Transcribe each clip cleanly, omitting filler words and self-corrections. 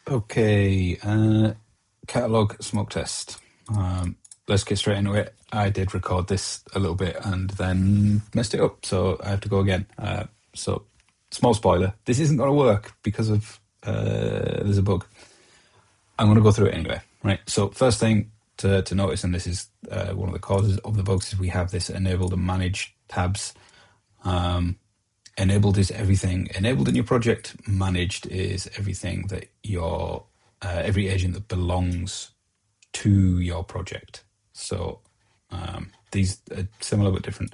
Okay, catalog smoke test. Let's get straight into it. I did record this a little bit and then messed it up, so I have to go again. So, small spoiler, this isn't going to work because of there's a bug. I'm going to go through it anyway, right? So, first thing to notice, and this is one of the causes of the bugs, is we have this enabled and managed tabs. Enabled is everything enabled in your project. Managed is everything that your every agent that belongs to your project. So these are similar but different.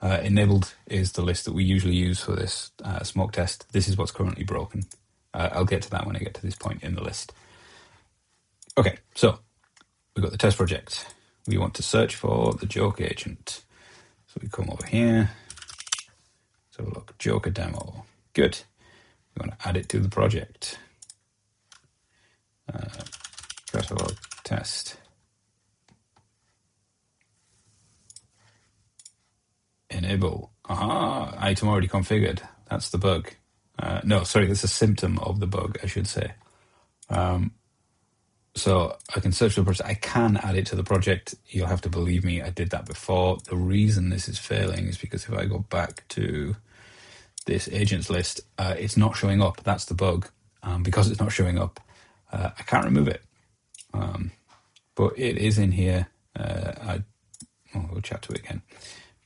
Enabled is the list that we usually use for this smoke test. This is what's currently broken. I'll get to that when I get to this point in the list. Okay, so we've got the test project. We want to search for the joke agent. So we come over here. So look, Joker demo. Good. We want to add it to the project. Catalog test. Enable. Aha, item already configured. That's the bug. No, sorry, that's a symptom of the bug, I should say. So I can search for the project. I can add it to the project. You'll have to believe me, I did that before. The reason this is failing is because if I go back to this agents list, it's not showing up. That's the bug. Because it's not showing up, I can't remove it. But it is in here. We'll chat to it again.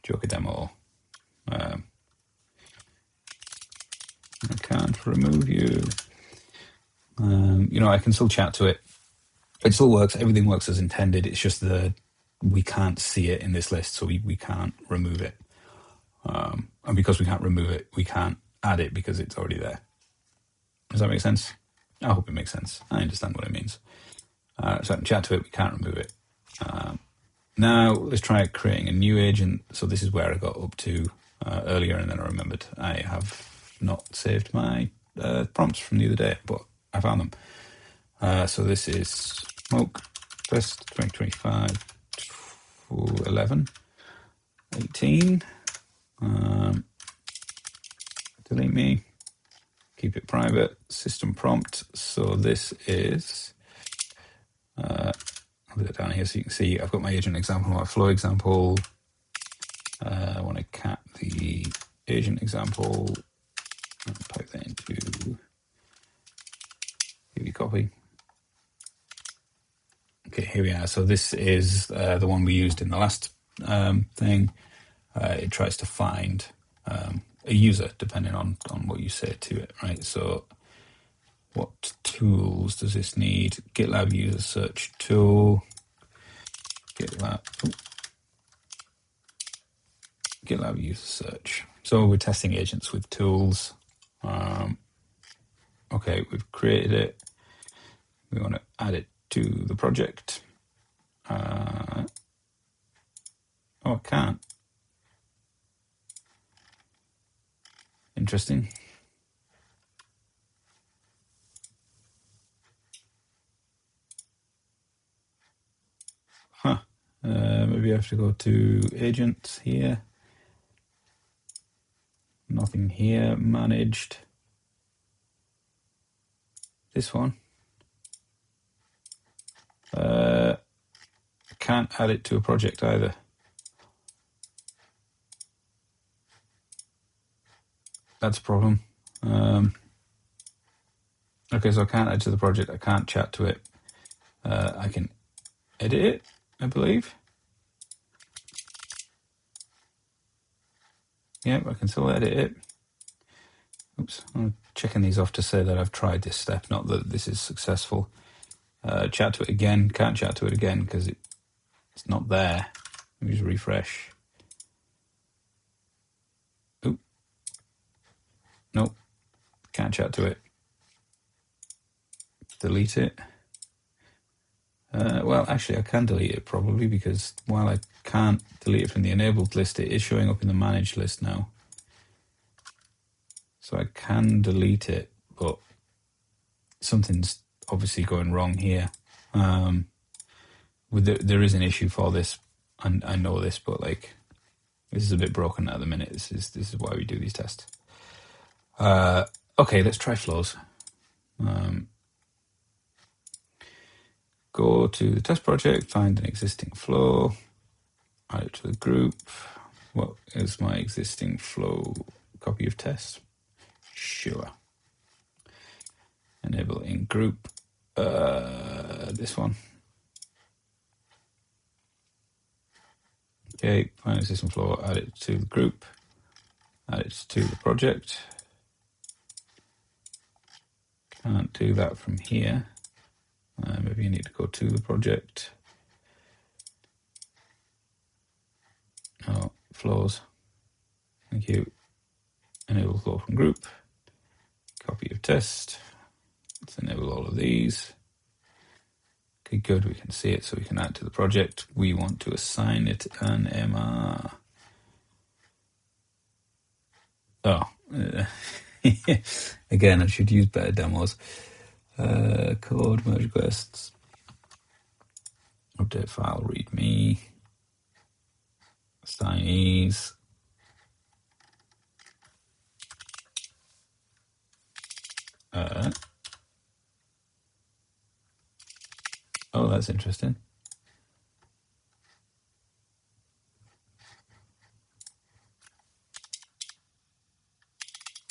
Joker demo. I can't remove you. I can still chat to it. It still works. Everything works as intended. It's just we can't see it in this list, so we can't remove it. And because we can't remove it, we can't add it because it's already there. Does that make sense? I hope it makes sense. I understand what it means. So I can chat to it. We can't remove it. Now let's try creating a new agent. So this is where I got up to earlier, and then I remembered I have not saved my prompts from the other day, but I found them. So this is smoke test 2025 11 18. Delete me. Keep it private. System prompt. So this is. I'll do it down here so you can see I've got my agent example, my flow example. I want to cat the agent example and pipe that into give you copy. Okay, here we are. So this is the one we used in the last thing. It tries to find a user depending on what you say to it, right? So what tools does this need? GitLab user search tool. GitLab user search. So we're testing agents with tools. Okay, we've created it. We want to add it to the project. I can't. Interesting. Maybe I have to go to agents here. Nothing here. Managed. This one. I can't add it to a project either. That's a problem. Okay, so I can't add to the project. I can't chat to it. I can edit it, I believe. Yep, I can still edit it. Oops, I'm checking these off to say that I've tried this step, not that this is successful. Chat to it again. Can't chat to it again because it's not there. Let me just refresh. Oop. Nope. Can't chat to it. Delete it. Well, actually, I can delete it probably because while I can't delete it from the enabled list, it is showing up in the managed list now. So I can delete it, but something's obviously going wrong here. There is an issue for this, and I know this, but like this is a bit broken at the minute. This is why we do these tests. Okay, let's try flows. go to the test project, find an existing flow, add it to the group. What is my existing flow? Copy of test. Sure. Enable in group. This one. Okay, find existing flow, add it to the group, add it to the project. Can't do that from here. Maybe you need to go to the project. No, flows. Thank you. Enable flow from group. Copy of test. Let's enable all of these. Okay, good. We can see it, so we can add to the project. We want to assign it an MR. Oh, again, I should use better demos. Code, merge requests, update file, readme, assignees. Oh, that's interesting.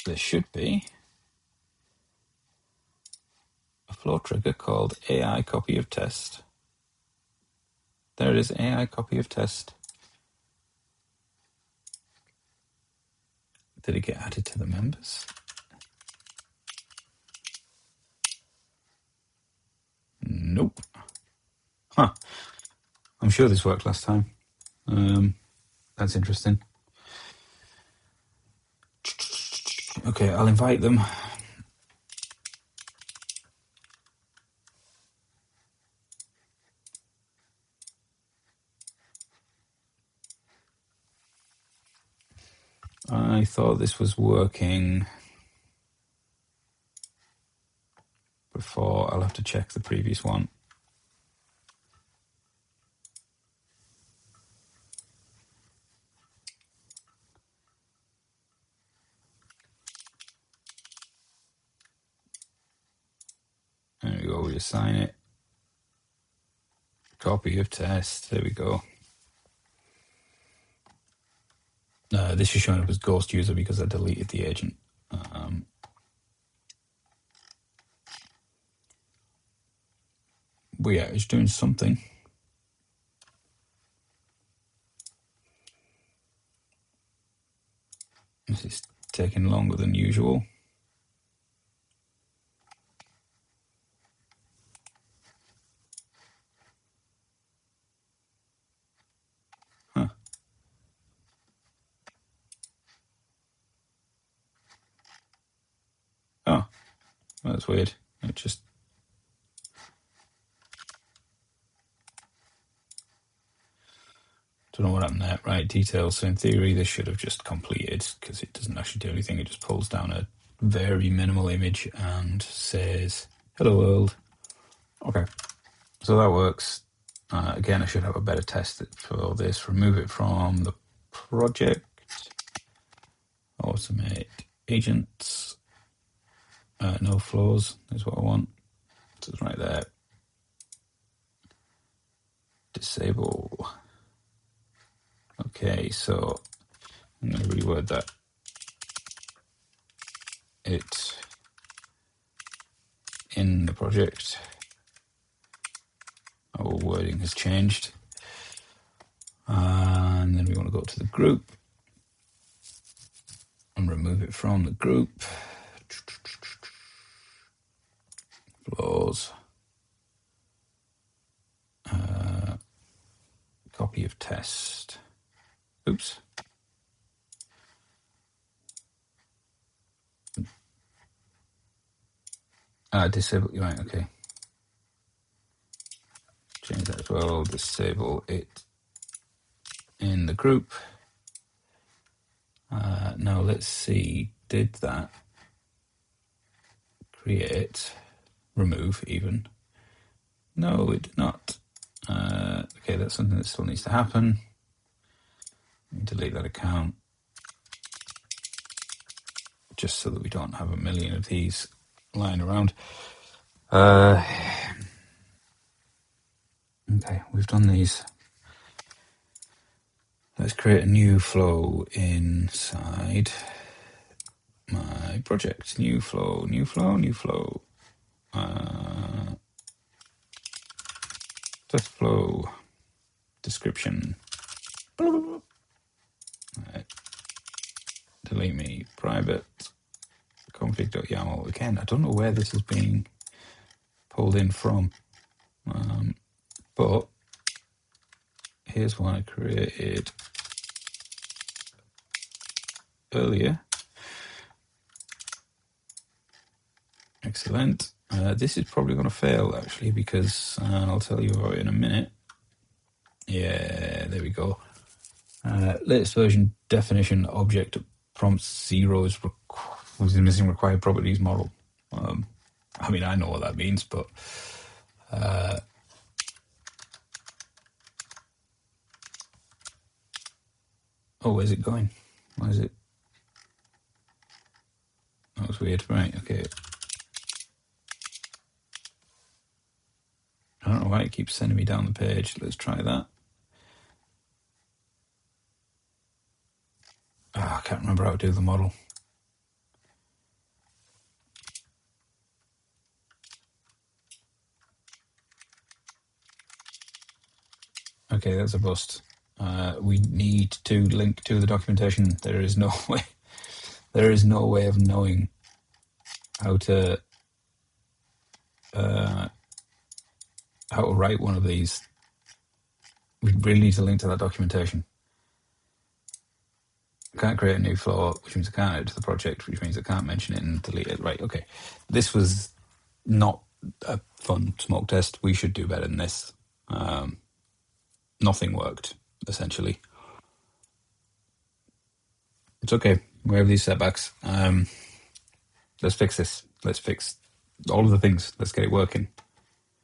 There should be a flow trigger called AI copy of test. There it is, AI copy of test. Did it get added to the members? Nope. Huh. I'm sure this worked last time. That's interesting. Okay, I'll invite them. I thought this was working before. I'll have to check the previous one. There we go, we assign it. Copy of test, there we go. This is showing up as ghost user because I deleted the agent. But yeah, it's doing something. This is taking longer than usual. Huh. Oh, that's weird. It just... Don't know what happened there. Right, details. So in theory, this should have just completed because it doesn't actually do anything. It just pulls down a very minimal image and says, hello world. Okay, so that works. Again, I should have a better test for this. Remove it from the project. Automate agents. No flows is what I want. So it's right there. Disable. Okay, so I'm going to reword that. It in the project. Our wording has changed. And then we want to go to the group and remove it from the group. Flows. Copy of test. Oops. Disable, right, okay. Change that as well, disable it in the group. Now let's see, did that create, remove even? No, it did not. Okay, that's something that still needs to happen. Delete that account, just so that we don't have a million of these lying around. Okay, we've done these. Let's create a new flow inside my project. New flow, new flow, new flow. Test flow description. Right. Delete me private config.yaml. Again, I don't know where this is being pulled in from, but here's one I created earlier. Excellent. This is probably going to fail actually because I'll tell you about it in a minute. Yeah, there we go. Latest version definition object prompt 0 was the missing required properties model. I mean, I know what that means, but oh, where's it going? Why is it? That was weird. Right, okay. I don't know why it keeps sending me down the page. Let's try that. I can't remember how to do the model. Okay, that's a bust. We need to link to the documentation. There is no way. There is no way of knowing how to write one of these. We really need to link to that documentation. I can't create a new flow, which means I can't add it to the project, which means I can't mention it and delete it. Right, okay. This was not a fun smoke test. We should do better than this. Nothing worked, essentially. It's okay. We have these setbacks. Let's fix this. Let's fix all of the things. Let's get it working.